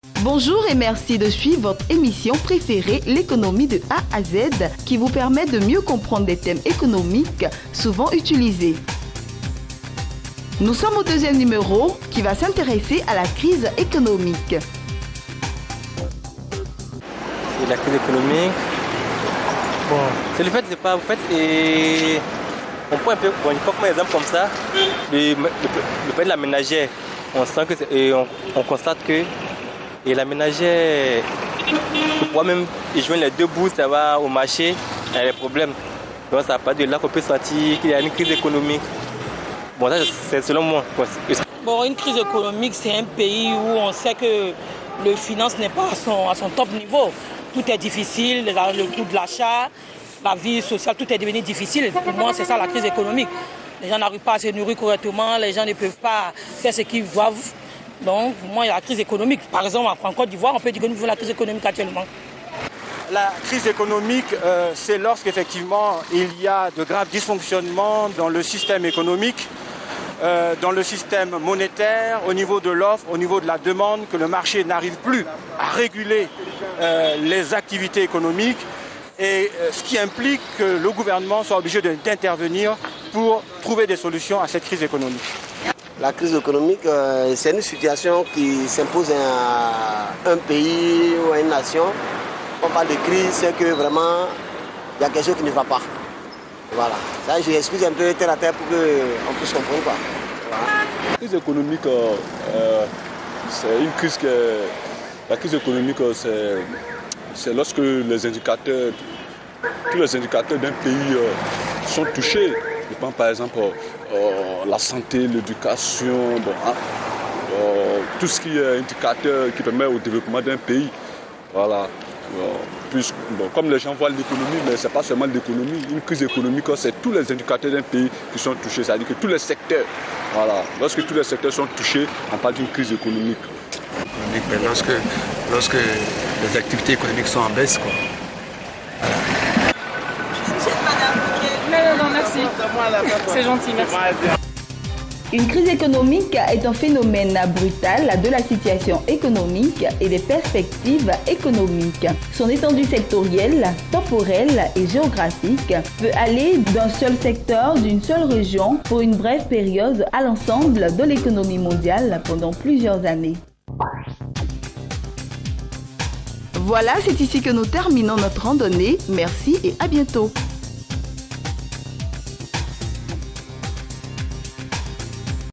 Bonjour et merci de suivre votre émission préférée, l'économie de A à Z, qui vous permet de mieux comprendre des thèmes économiques souvent utilisés. Nous sommes au deuxième numéro qui va s'intéresser à la crise économique. La crise économique, c'est le fait de pas, et on prend un peu, il faut comme un exemple comme ça, le fait de la ménagère, on sent que, et on constate que et la ménagère, pour pouvoir même joindre les deux bouts, ça va au marché, il y a des problèmes. Donc ça part de là qu'on peut sentir qu'il y a une crise économique. Bon, ça c'est selon moi. Bon, une crise économique, c'est un pays où on sait que le finance n'est pas à son top niveau. Tout est difficile, le coût de l'achat, la vie sociale, tout est devenu difficile. Pour moi, c'est ça la crise économique. Les gens n'arrivent pas à se nourrir correctement, les gens ne peuvent pas faire ce qu'ils doivent. Donc, pour moi, il y a la crise économique. Par exemple, en Côte d'Ivoire, on peut dire que nous vivons la crise économique actuellement. La crise économique, c'est lorsqu'effectivement il y a de graves dysfonctionnements dans le système économique, dans le système monétaire, au niveau de l'offre, au niveau de la demande, que le marché n'arrive plus à réguler les activités économiques, et ce qui implique que le gouvernement soit obligé d'intervenir pour trouver des solutions à cette crise économique. La crise économique, c'est une situation qui s'impose à un pays ou à une nation. On parle de crise, c'est que vraiment, il y a quelque chose qui ne va pas. Voilà. Ça, je explique un peu terre à terre pour qu'on puisse comprendre. Voilà. La crise économique, c'est une crise La crise économique, c'est lorsque tous les indicateurs d'un pays sont touchés. Je pense par exemple la santé, l'éducation, tout ce qui est indicateur qui permet au développement d'un pays. Voilà. Comme les gens voient l'économie, mais ce n'est pas seulement l'économie. Une crise économique, c'est tous les indicateurs d'un pays qui sont touchés. C'est-à-dire que tous les secteurs, voilà. Lorsque tous les secteurs sont touchés, on parle d'une crise économique. Mais lorsque les activités économiques sont en baisse, quoi. Voilà. Non, merci. C'est gentil, merci. Une crise économique est un phénomène brutal de la situation économique et des perspectives économiques. Son étendue sectorielle, temporelle et géographique peut aller d'un seul secteur, d'une seule région pour une brève période à l'ensemble de l'économie mondiale pendant plusieurs années. Voilà, c'est ici que nous terminons notre randonnée. Merci et à bientôt.